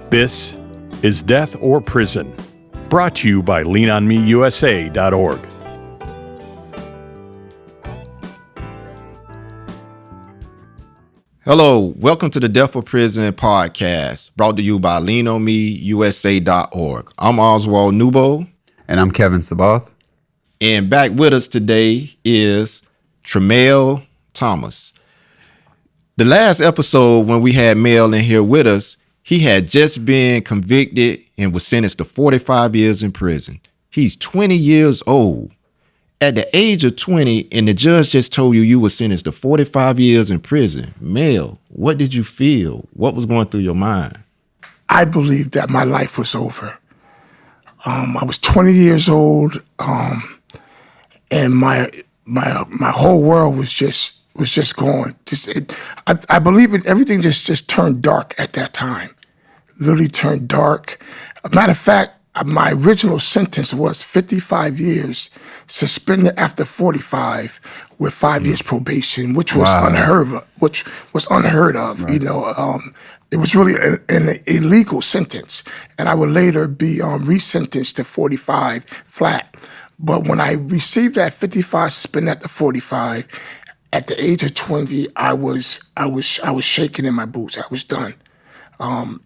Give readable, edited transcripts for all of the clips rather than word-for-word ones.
This is Death or Prison, brought to you by leanonmeusa.org. Hello, welcome to the Death or Prison podcast, brought to you by leanonmeusa.org. I'm Oswald Newbo. And I'm Kevin Sabath. And back with us today is Tramell Thomas. The last episode when we had Mel in here with us, he had just been convicted and was sentenced to 45 years in prison. He's 20 years old. At the age of 20, and the judge just told you were sentenced to 45 years in prison. Mel, what did you feel? What was going through your mind? I believed that my life was over. I was 20 years old, and my whole world was just gone. I believe everything just turned dark at that time. Literally turned dark. Matter of fact, my original sentence was 55 years, suspended after 45 with 5 years probation, which was unheard of. Right. You know, it was really an illegal sentence, and I would later be resentenced to 45 flat. But when I received that 55 suspended after 45, at the age of 20, I was shaking in my boots. I was done.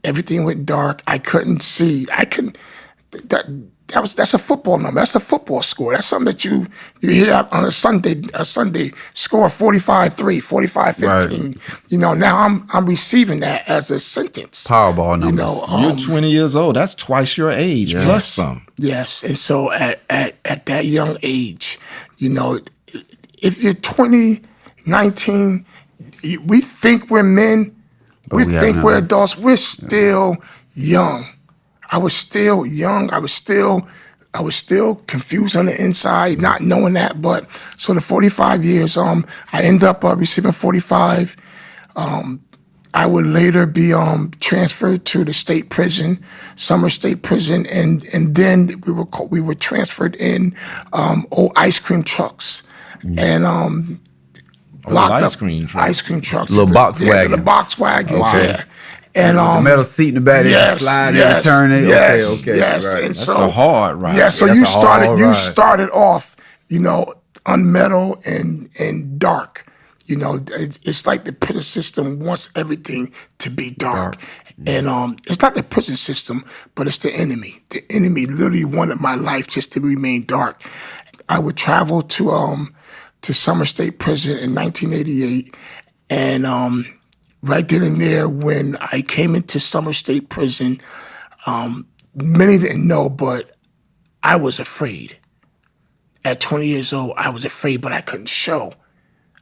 Everything went dark. I couldn't see. That's a football number. That's a football score. That's something that you hear on a Sunday score 45-3, 45-15. Right. You know, now I'm receiving that as a sentence. Powerball numbers. You know, you're 20 years old. That's twice your age, yes. Plus some. Yes, and so at that young age, you know, if you're 20, 19, we think we're men. We think we're adults. We're still young. I was still young. I was still confused on the inside, not knowing that. But so the 45 years, I end up receiving 45. I would later be transferred to the state prison, Summer State Prison, and then we were transferred in old ice cream trucks and locked ice cream trucks, little box wagons, the box wagons, yeah. And the metal seat in the back, they slide and turn it. Yes, okay. Yes. Right. And That's so, a hard ride. Yeah, so you started off, you know, on metal and dark. You know, it's like the prison system wants everything to be dark. And it's not the prison system, but it's the enemy. The enemy literally wanted my life just to remain dark. I would travel to Summer State Prison in 1988, and right then and there, when I came into Summer State Prison, many didn't know, but I was afraid. At 20 years old, I was afraid, but I couldn't show.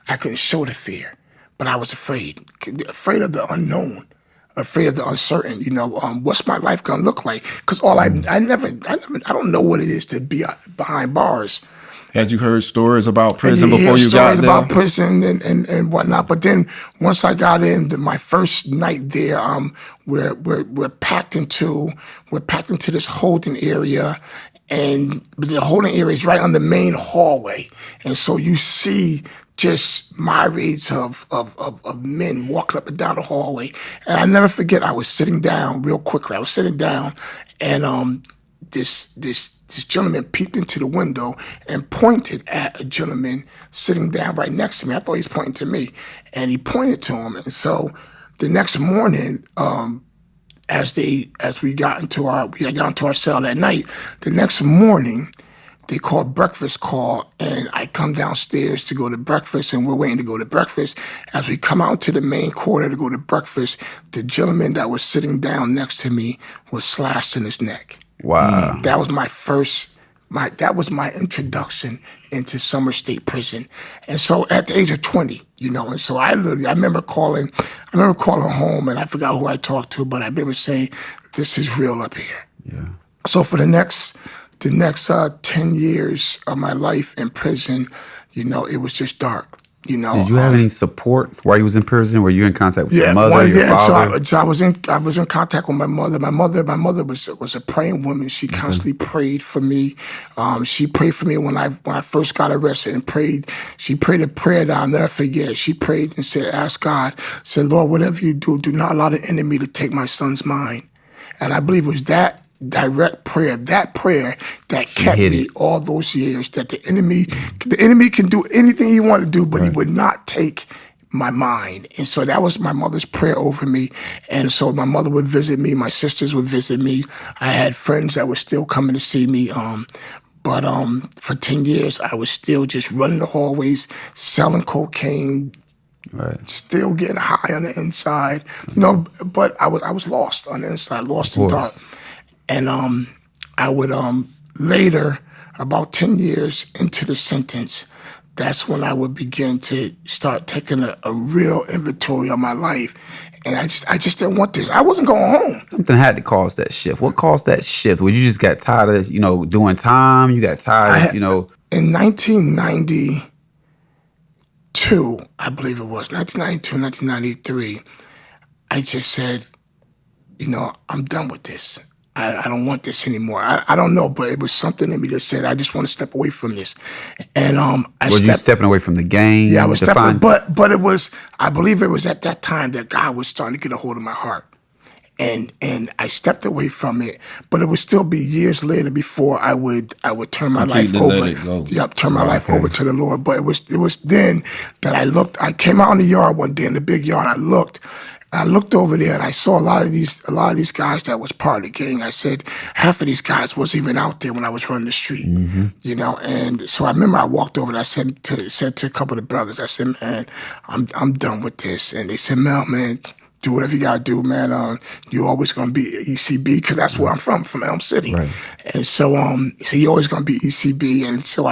I couldn't show the fear, but I was afraid of the unknown, afraid of the uncertain. You know, what's my life gonna look like? Because I don't know what it is to be behind bars. Had you heard stories about prison before you got there? About prison and whatnot. But then once I got in, my first night there, we're packed into this holding area, and the holding area is right on the main hallway, and so you see just myriads of men walking up and down the hallway. And I never forget, I was sitting down real quickly. I was sitting down, and this gentleman peeped into the window and pointed at a gentleman sitting down right next to me. I thought he was pointing to me, and he pointed to him. And so the next morning, as we got into our cell that night, the next morning they called breakfast call, and I come downstairs to go to breakfast, and we're waiting to go to breakfast. As we come out to the main corridor to go to breakfast, the gentleman that was sitting down next to me was slashed in his neck. Wow. That was that was my introduction into Summer State Prison. And so at the age of 20, you know, and so I remember calling home, and I forgot who I talked to, but I remember saying, this is real up here. Yeah. So for the next 10 years of my life in prison, you know, it was just dark. You know, did you have any support while you was in prison? Were you in contact with your mother, your father? So I was in contact with my mother. My mother was a praying woman. She constantly prayed for me. She prayed for me when I first got arrested and prayed. She prayed a prayer that I'll never forget. She prayed and said, "Ask God, said Lord, whatever you do, do not allow the enemy to take my son's mind." And I believe it was that direct prayer, that kept me all those years, that the enemy can do anything he wanted to do, but he would not take my mind. And so that was my mother's prayer over me. And so my mother would visit me, my sisters would visit me. I had friends that were still coming to see me. But for 10 years, I was still just running the hallways, selling cocaine, still getting high on the inside, but I was lost on the inside, lost in dark. And I would later, about 10 years into the sentence, that's when I would begin to start taking a real inventory on my life. And I just didn't want this. I wasn't going home. Something had to cause that shift. What caused that shift? Well, you just got tired of, doing time? You got tired of, In 1992, I believe it was, 1992, 1993, I just said, I'm done with this. I don't want this anymore. I don't know, but it was something in me that said, I just want to step away from this. And you stepping away from the game? Yeah, I was stepping, but it was, I believe it was at that time that God was starting to get a hold of my heart. And I stepped away from it, but it would still be years later before I would turn my life over. Turn my life over to the Lord. But it was then that I came out in the yard one day, in the big yard, I looked over there and I saw a lot of these guys that was part of the gang. I said, half of these guys wasn't even out there when I was running the street, And so I remember I walked over and I said to a couple of the brothers, I said, man, I'm done with this. And they said, Mel, man, do whatever you gotta do, man. You're always gonna be ECB, because that's where I'm from Elm City. Right. And so you're always gonna be ECB. And so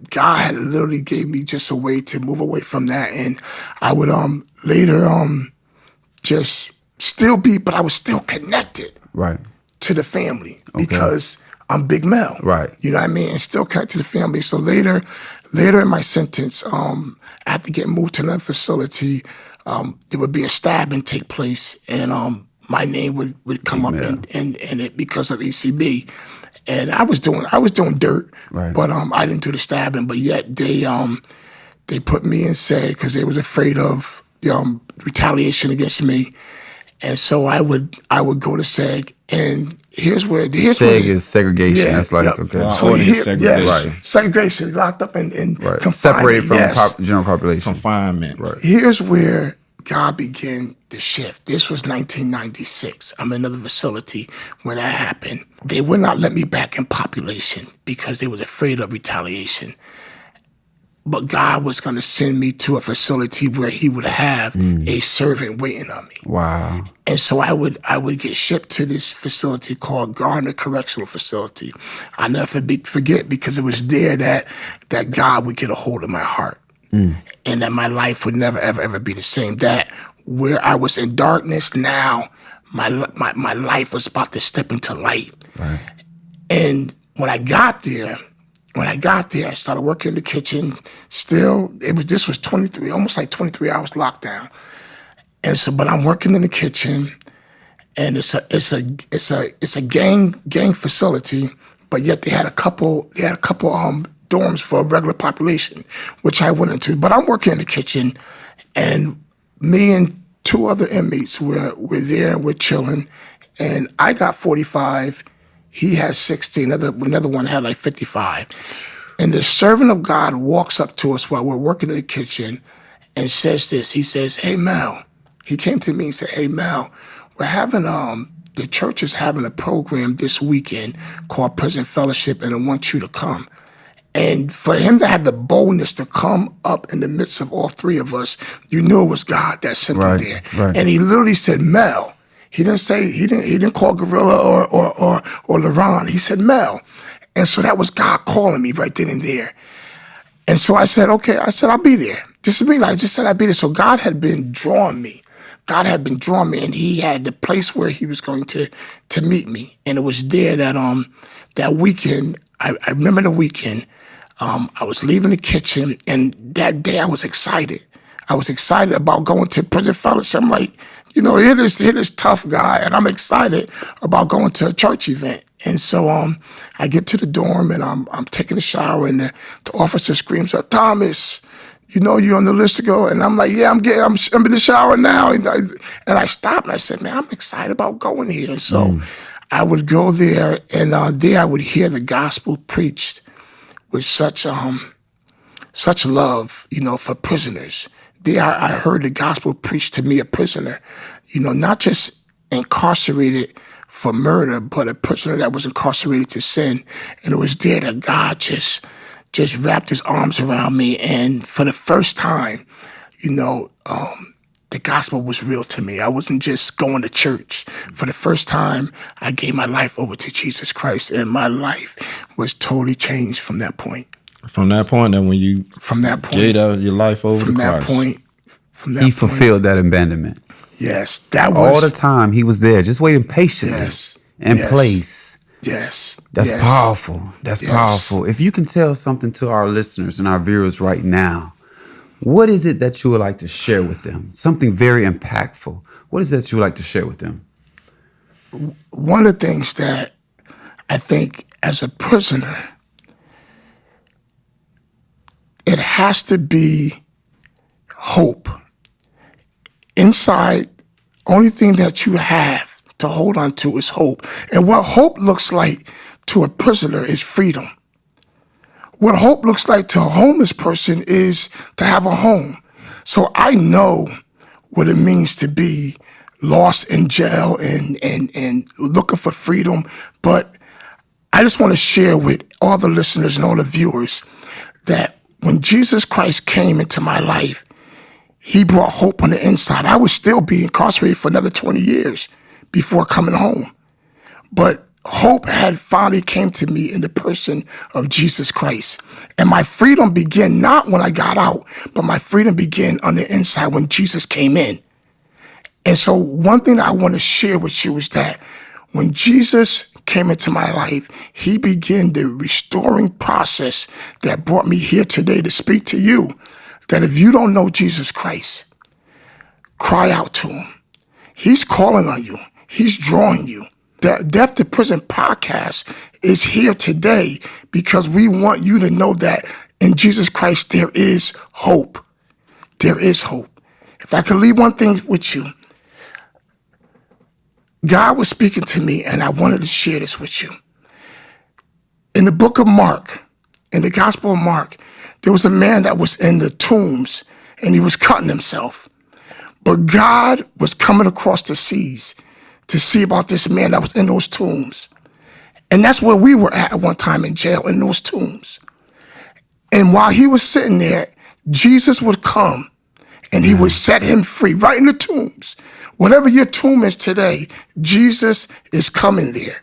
God had literally gave me just a way to move away from that. And I would later just still be, but I was still connected to the family because I'm Big Mel. Right. You know what I mean? And still connected to the family. So later in my sentence, after getting moved to another facility, there would be a stabbing take place, and my name would come up in it because of ECB. And I was doing dirt, but I didn't do the stabbing. But yet they put me in SEG because they was afraid of retaliation against me. And so I would go to SEG, and here's where SEG is segregation. Yeah, that's like so segregation, locked up and confined, separated from general population, confinement. Right. Here's where God began the shift. This was 1996. I'm in another facility when that happened. They would not let me back in population because they was afraid of retaliation. But God was going to send me to a facility where he would have a servant waiting on me. Wow. And so I would get shipped to this facility called Gardner Correctional Facility. I'll never forget, because it was there that God would get a hold of my heart. And that my life would never, ever, ever be the same. That where I was in darkness, now my life was about to step into light. Right. And when I got there, I started working in the kitchen. Still, this was 23, almost like 23 hours lockdown. And so, but I'm working in the kitchen, and it's a gang facility, but yet they had a couple dorms for a regular population, which I went into. But I'm working in the kitchen, and me and two other inmates were there, and we're chilling, and I got 45. He has 60. Another one had like 55. And the servant of God walks up to us while we're working in the kitchen and says this. He says, "Hey, Mel." He came to me and said, "Hey, Mel, we're having, the church is having a program this weekend called Prison Fellowship, and I want you to come." And for him to have the boldness to come up in the midst of all three of us, you knew it was God that sent him there. Right. And he literally said, "Mel." He didn't call Gorilla or LeRon. He said Mel. And so that was God calling me right then and there. And so I said, okay. I said, I'll be there. Just to be, I just said I'd be there. So God had been drawing me. And he had the place where he was going to meet me. And it was there that weekend. I remember the weekend. I was leaving the kitchen, and that day I was excited. I was excited about going to Prison Fellowship. I'm like, here this tough guy, and I'm excited about going to a church event. And so I get to the dorm, and I'm taking a shower, and the officer screams up, "Thomas, you know, you're on the list to go. And I'm like, yeah, I'm in the shower now. And I stopped and I said, man, I'm excited about going here. And so I would go there, and there I would hear the gospel preached with such love, you know, for prisoners. There I heard the gospel preached to me, a prisoner, you know, not just incarcerated for murder, but a prisoner that was incarcerated to sin. And it was there that God just wrapped his arms around me. And for the first time, you know, the gospel was real to me. I wasn't just going to church. For the first time, I gave my life over to Jesus Christ, and my life was totally changed from that point. From that point, and when you gave your life over to Christ. He fulfilled that abandonment. Yes, that was all the time. He was there, just waiting patiently in place. Yes, that's powerful. That's powerful. If you can tell something to our listeners and our viewers right now, what is it that you would like to share with them? Something very impactful. What is it that you would like to share with them? One of the things that I think as a prisoner, it has to be hope. Inside, only thing that you have to hold on to is hope. And what hope looks like to a prisoner is freedom. What hope looks like to a homeless person is to have a home. So I know what it means to be lost in jail and looking for freedom. But I just want to share with all the listeners and all the viewers that when Jesus Christ came into my life, he brought hope on the inside. I would still be incarcerated for another 20 years before coming home. But hope had finally came to me in the person of Jesus Christ. And my freedom began not when I got out, but my freedom began on the inside when Jesus came in. And so one thing I want to share with you is that when Jesus came into my life, he began the restoring process that brought me here today to speak to you. That if you don't know Jesus Christ, cry out to him. He's calling on you. He's drawing you. The Death to Prison podcast is here today because we want you to know that in Jesus Christ there is hope. There is hope. If I could leave one thing with you, God was speaking to me and I wanted to share this with you. In the book of Mark, in the Gospel of Mark, there was a man that was in the tombs and he was cutting himself. But God was coming across the seas to see about this man that was in those tombs. And that's where we were at one time in jail, in those tombs. And while he was sitting there, Jesus would come and he would set him free right in the tombs. Whatever your tomb is today, Jesus is coming there.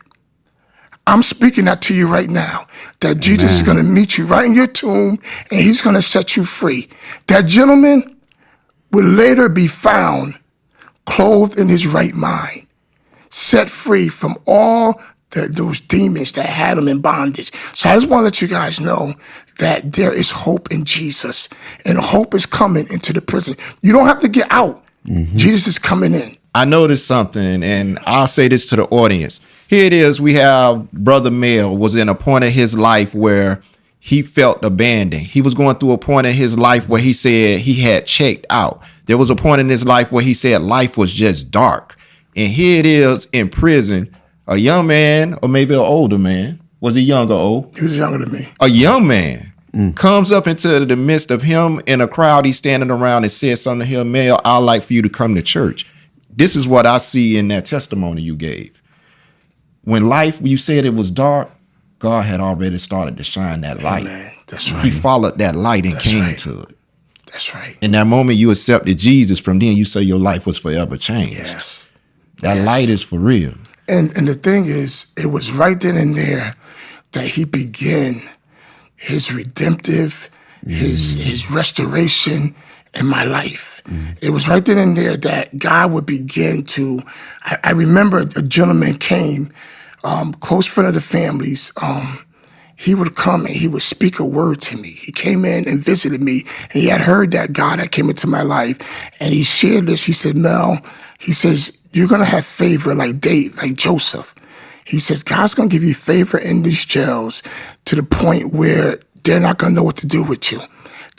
I'm speaking that to you right now, that Jesus is going to meet you right in your tomb and he's going to set you free. That gentleman would later be found clothed in his right mind, set free from all those demons that had him in bondage. So I just want to let you guys know that there is hope in Jesus, and hope is coming into the prison. You don't have to get out. Jesus is coming in. I noticed something, and I'll say this to the audience. Here it is. We have Brother Mel was in a point of his life where he felt abandoned. He was going through a point in his life where he said he had checked out. There was a point in his life where he said life was just dark. And here it is in prison, a young man, or maybe an older man. Was he young or old? He was younger than me. A young man comes up into the midst of him in a crowd. He's standing around and says something to him, Mel, I'd like for you to come to church. This is what I see in that testimony you gave. When you said it was dark, God had already started to shine that light. Amen. That's right. He followed that light and came to it. That's right. In that moment you accepted Jesus, from then you say your life was forever changed. Yes. That light is for real. And the thing is, it was right then and there that he began his redemptive, his restoration in my life. It was right then and there that God would begin to, I remember a gentleman came, close friend of the family's, he would come and he would speak a word to me. He came in and visited me, and he had heard that God that came into my life, and he shared this. He said, Mel, he says, you're going to have favor like Joseph. He says, God's going to give you favor in these jails to the point where they're not going to know what to do with you.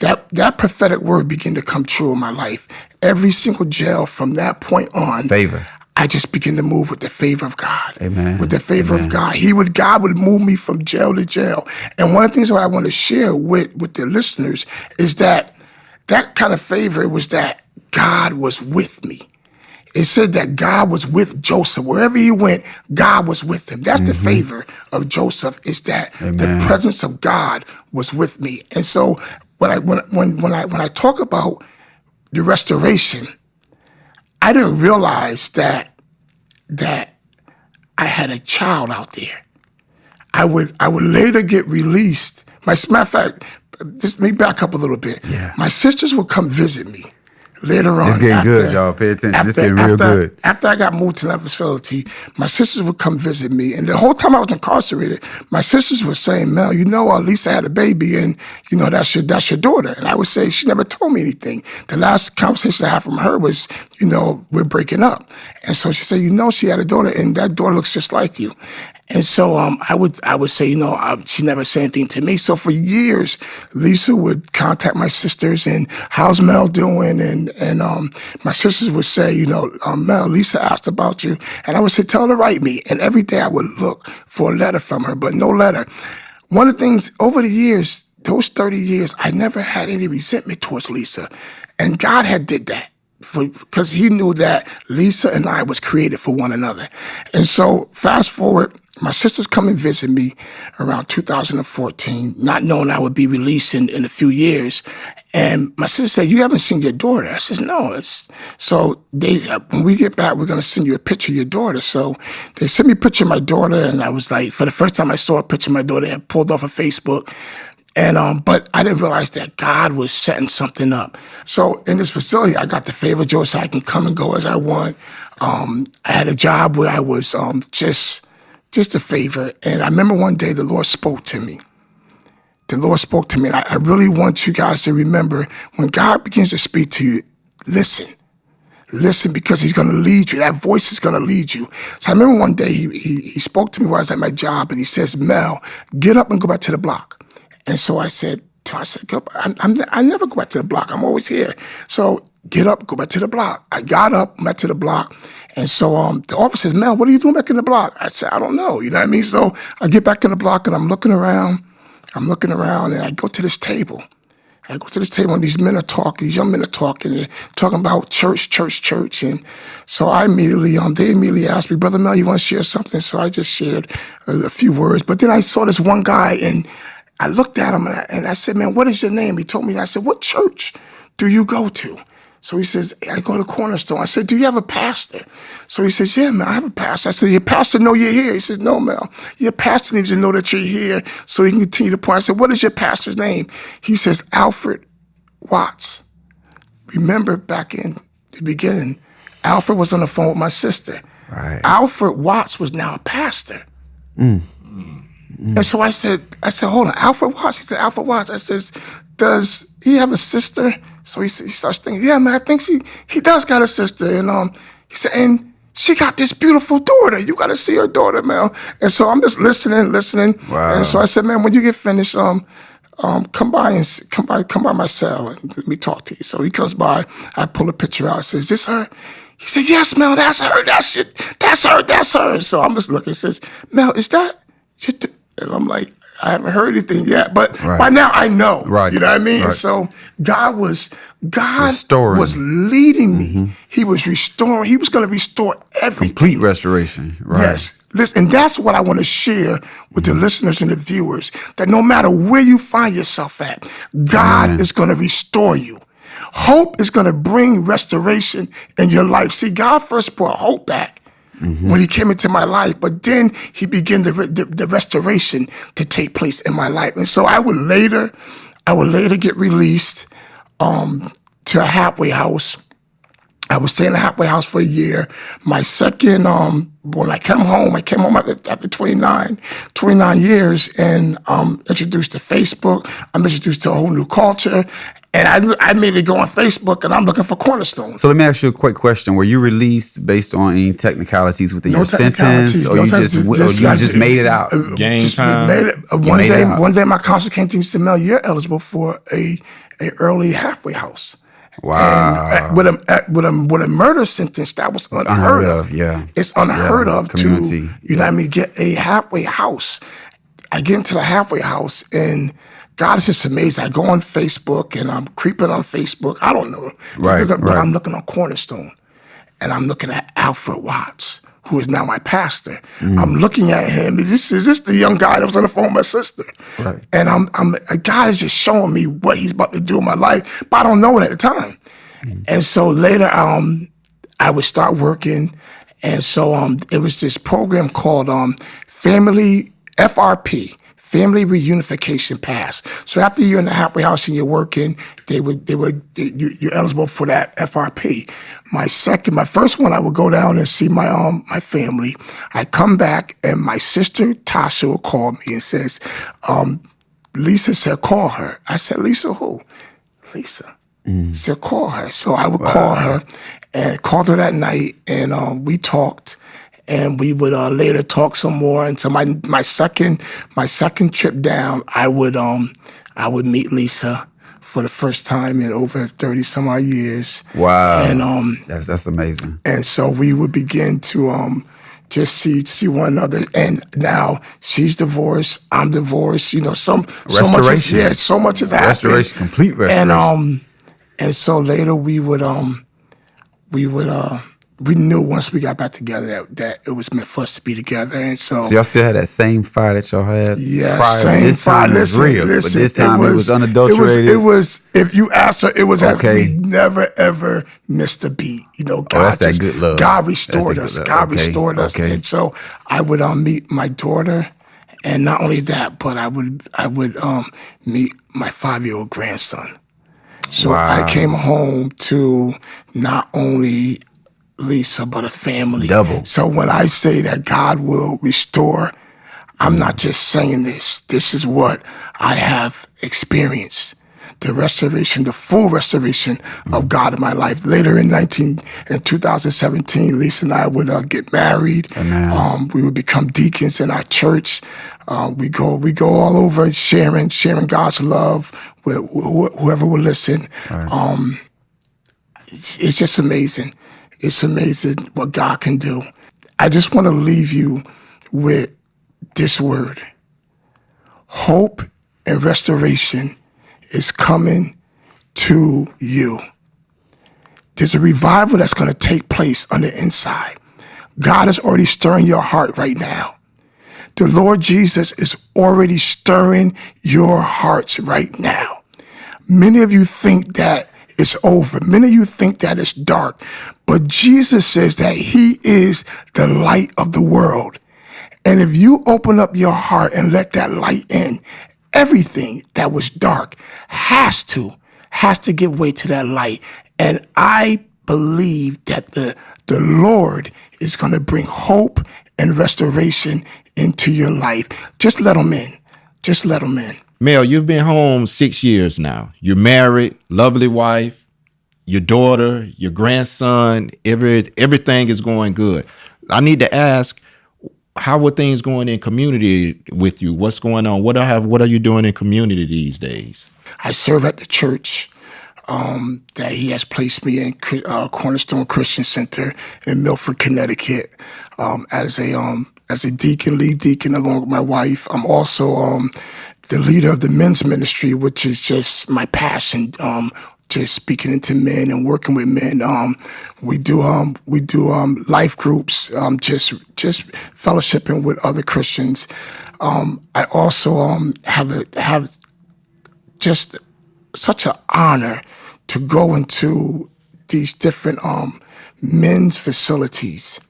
that prophetic word began to come true in my life. Every single jail from that point on, Favor. I just began to move with the favor of God. Amen. With the favor Amen. of God. God would move me from jail to jail. And one of the things that I want to share with the listeners is that kind of favor was that God was with me. It said that God was with Joseph. Wherever he went, God was with him. That's the favor of Joseph, is that the presence of God was with me. And so when I talk about the restoration, I didn't realize that I had a child out there. I would later get released. Matter of fact, just let me back up a little bit. Yeah. My sisters would come visit me later on. It's getting good, y'all. Pay attention. It's getting real good. After I got moved to that facility, my sisters would come visit me. And the whole time I was incarcerated, my sisters were saying, Mel, Lisa had a baby and, that's your daughter. And I would say, she never told me anything. The last conversation I had from her was, we're breaking up. And so she said, she had a daughter and that daughter looks just like you. And so I would say, she never said anything to me. So for years, Lisa would contact my sisters and how's Mel doing? And my sisters would say, Mel, Lisa asked about you. And I would say, tell her to write me. And every day I would look for a letter from her, but no letter. One of the things over the years, those 30 years, I never had any resentment towards Lisa. And God had did that. Because he knew that Lisa and I was created for one another. And so fast forward, my sisters come and visit me around 2014, not knowing I would be released in a few years. And my sister said, you haven't seen your daughter. I said, no. So when we get back, we're going to send you a picture of your daughter. So they sent me a picture of my daughter. And I was like, for the first time I saw a picture of my daughter, I pulled off of Facebook. And but I didn't realize that God was setting something up. So in this facility, I got the favor of Joe, so I can come and go as I want. I had a job where I was just a favor. And I remember one day the Lord spoke to me. The Lord spoke to me. And I really want you guys to remember, when God begins to speak to you, listen. Listen, because he's going to lead you. That voice is going to lead you. So I remember one day he spoke to me while I was at my job, and he says, Mel, get up and go back to the block. And so I said, I never go back to the block. I'm always here. So get up, go back to the block. I got up, went back to the block. And so the officer says, Mel, what are you doing back in the block? I said, I don't know. You know what I mean? So I get back in the block and I'm looking around and I go to this table. And these men are talking, these young men are talking. They're talking about church. And so I immediately, they immediately asked me, Brother Mel, you want to share something? So I just shared a few words. But then I saw this one guy and I looked at him and I said, man, what is your name? He told me, I said, what church do you go to? So he says, I go to Cornerstone. I said, do you have a pastor? So he says, yeah, man, I have a pastor. I said, your pastor know you're here? He says, no, Mel, your pastor needs to know that you're here so he can continue to point. I said, what is your pastor's name? He says, Alfred Watts. Remember back in the beginning, Alfred was on the phone with my sister. Right. Alfred Watts was now a pastor. And so I said, hold on, Alfred Watts? He said, Alfred Watts. I says, does he have a sister? So he starts thinking, yeah, man, I think he does got a sister. And he said, and she got this beautiful daughter. You got to see her daughter, Mel. And so I'm just listening. Wow. And so I said, man, when you get finished, come by my cell and let me talk to you. So he comes by. I pull a picture out. I say, is this her? He said, yes, Mel, that's her. That's her. And so I'm just looking. He says, Mel, is that? And I'm like, I haven't heard anything yet, but by now I know. Right. You know what I mean? Right. And so God was Restoring. leading me. He was restoring. He was going to restore everything. Complete restoration. Right. Yes. Listen, and that's what I want to share with the listeners and the viewers, that no matter where you find yourself at, God is going to restore you. Hope is going to bring restoration in your life. See, God first brought hope back when he came into my life, but then he began the restoration to take place in my life. And so I would later get released to a halfway house. I was staying in a halfway house for a year. My second, when I came home after 29 years, and introduced to Facebook. I'm introduced to a whole new culture. And I made it go on Facebook, and I'm looking for Cornerstone. So let me ask you a quick question. Were you released based on any technicalities within your sentence, or you just made it out? Game time. One day my counselor came to me and said, Mel, you're eligible for a a early halfway house. Wow. And with a murder sentence, that was unheard of. Yeah. It's unheard of Community. to, you know what I mean, get a halfway house. I get into the halfway house and God is just amazing. I go on Facebook and I'm creeping on Facebook. I don't know. But I'm looking on Cornerstone and I'm looking at Alfred Watts, who is now my pastor. I'm looking at him. This is the young guy that was on the phone with my sister. Right. And God is just showing me what he's about to do in my life, but I don't know it at the time. And so later, I would start working. And so it was this program called Family FRP, Family Reunification Pass. So after you're in the halfway house and you're working, you're eligible for that FRP. My first one, I would go down and see my family. I come back and my sister Tasha will call me and says, Lisa said, call her. I said, Lisa who? Lisa. Said, call her. So I would call her and called her that night and we talked. And we would later talk some more. And so my second trip down, I would meet Lisa for the first time in over 30 some odd years. Wow. And that's amazing. And so we would begin to just see one another. And now she's divorced, I'm divorced. You know, so much has happened. Restoration, complete restoration. And so later we knew once we got back together that it was meant for us to be together. And so y'all still had that same fire that y'all had prior? Same this time fire. it was real, but this time it was unadulterated. It was if you ask her, it was as we never ever missed a beat. You know, God that's that good love. God restored us. God restored us. Okay. And so I would meet my daughter, and not only that, but I would meet my 5-year-old grandson. So I came home to not only Lisa, but a family. Double. So when I say that God will restore, I'm not just saying this. This is what I have experienced. The restoration, the full restoration of God in my life. Later in 2017, Lisa and I would get married. We would become deacons in our church. We go all over sharing God's love with whoever will listen. Right. It's just amazing. It's amazing what God can do. I just want to leave you with this word. Hope and restoration is coming to you. There's a revival that's going to take place on the inside. God is already stirring your heart right now. The Lord Jesus is already stirring your hearts right now. Many of you think that it's over. Many of you think that it's dark. But Jesus says that he is the light of the world. And if you open up your heart and let that light in, everything that was dark has to give way to that light. And I believe that the Lord is going to bring hope and restoration into your life. Just let him in. Just let him in. Mel, you've been home 6 years now. You're married, lovely wife, your daughter, your grandson, everything is going good. I need to ask, how are things going in community with you? What's going on? What are you doing in community these days? I serve at the church that he has placed me in, Cornerstone Christian Center in Milford, Connecticut, as a deacon, lead deacon, along with my wife. I'm also the leader of the men's ministry, which is just my passion. Just speaking into men and working with men. We do life groups, just fellowshipping with other Christians. I also have just such an honor to go into these different men's facilities,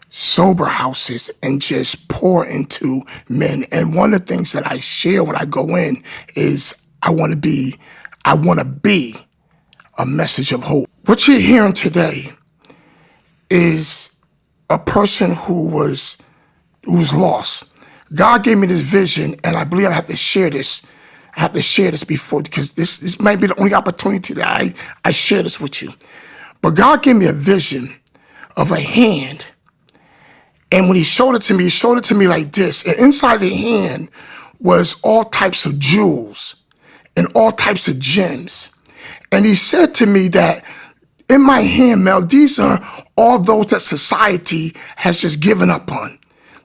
sober houses, and just pour into men. And one of the things that I share when I go in is I want to be a message of hope. What you're hearing today is a person who was lost. God gave me this vision, and I believe I have to share this. I have to share this before, because this might be the only opportunity that I share this with you. But God gave me a vision of a hand. And when he showed it to me like this. And inside the hand was all types of jewels and all types of gems. And he said to me that in my hand, Mel, these are all those that society has just given up on.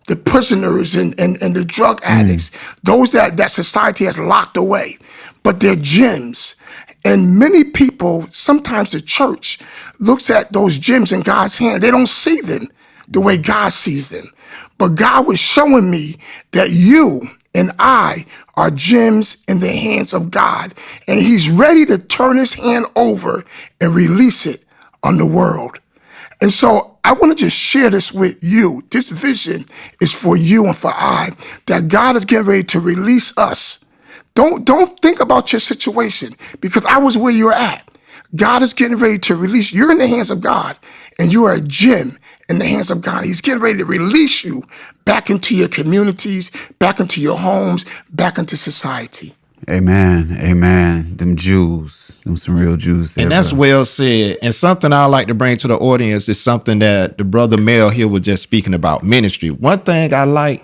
The prisoners and the drug addicts, those that society has locked away. But they're gems. And many people, sometimes the church, looks at those gems in God's hand. They don't see them the way God sees them. But God was showing me that you and I are gems in the hands of God. And he's ready to turn his hand over and release it on the world. And so I want to just share this with you. This vision is for you and for I, that God is getting ready to release us. Don't think about your situation, because I was where you're at. God is getting ready to release. You're in the hands of God, and you are a gem in the hands of God. He's getting ready to release you back into your communities, back into your homes, back into society. Amen. Amen. Them Jews, them some real Jews there. And that's bro. well said. And something I like to bring to the audience is something that the brother Mel here was just speaking about, ministry. One thing I like,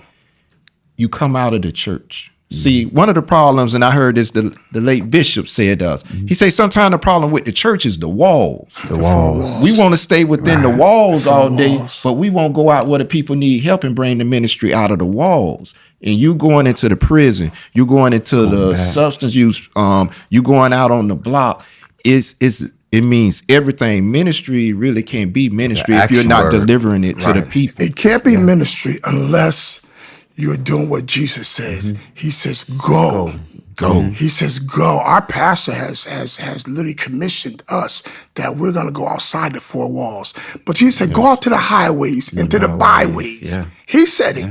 you come out of the church. See, one of the problems, and I heard this, the late bishop said to us, he said sometimes the problem with the church is the walls. The walls. We want to stay within the walls all day, but we won't go out where the people need help and bring the ministry out of the walls. And you going into the prison, you going into the substance use, you going out on the block. It means everything. Ministry really can't be ministry if you're not delivering it to the people. It can't be ministry unless you're doing what Jesus says. He says, go. He says, go. Our pastor has literally commissioned us that we're going to go outside the four walls. But Jesus said, go out to the highways and to the byways. Yeah. He said it.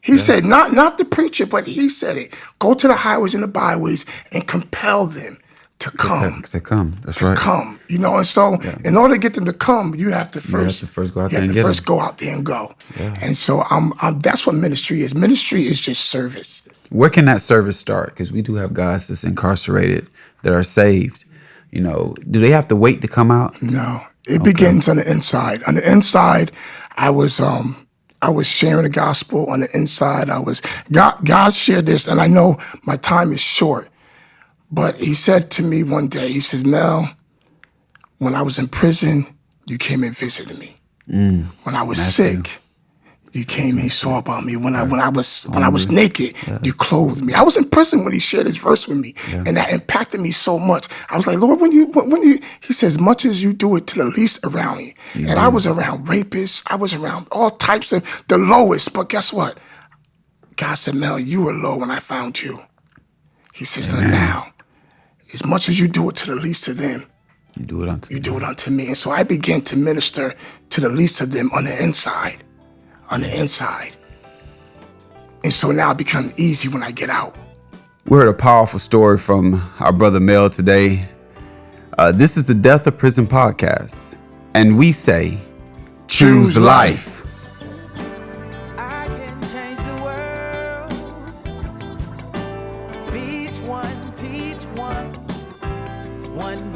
He said, not the preacher, but he said it. Go to the highways and the byways and compel them to come. To come. That's right. Come. And so in order to get them to come, you have to first go out there and get them. go out there and go. Yeah. And so that's what ministry is. Ministry is just service. Where can that service start? Because we do have guys that's incarcerated that are saved. Do they have to wait to come out? No. It begins on the inside. On the inside, I was sharing the gospel. On the inside, God shared this, and I know my time is short. But he said to me one day, he says, Mel, when I was in prison, you came and visited me. When I was sick, you came and you saw about me. When I was naked, you clothed me. I was in prison when he shared this verse with me, and that impacted me so much. I was like, Lord, when you, he says, much as you do it to the least around you. And I was around rapists. I was around all types of the lowest. But guess what? God said, Mel, you were low when I found you. He says, so now, as much as you do it to the least of them, you do it unto me. And so I began to minister to the least of them on the inside. And so now it becomes easy when I get out. We heard a powerful story from our brother Mel today. This is the Death of Prison podcast. And we say, choose life. Teach one, one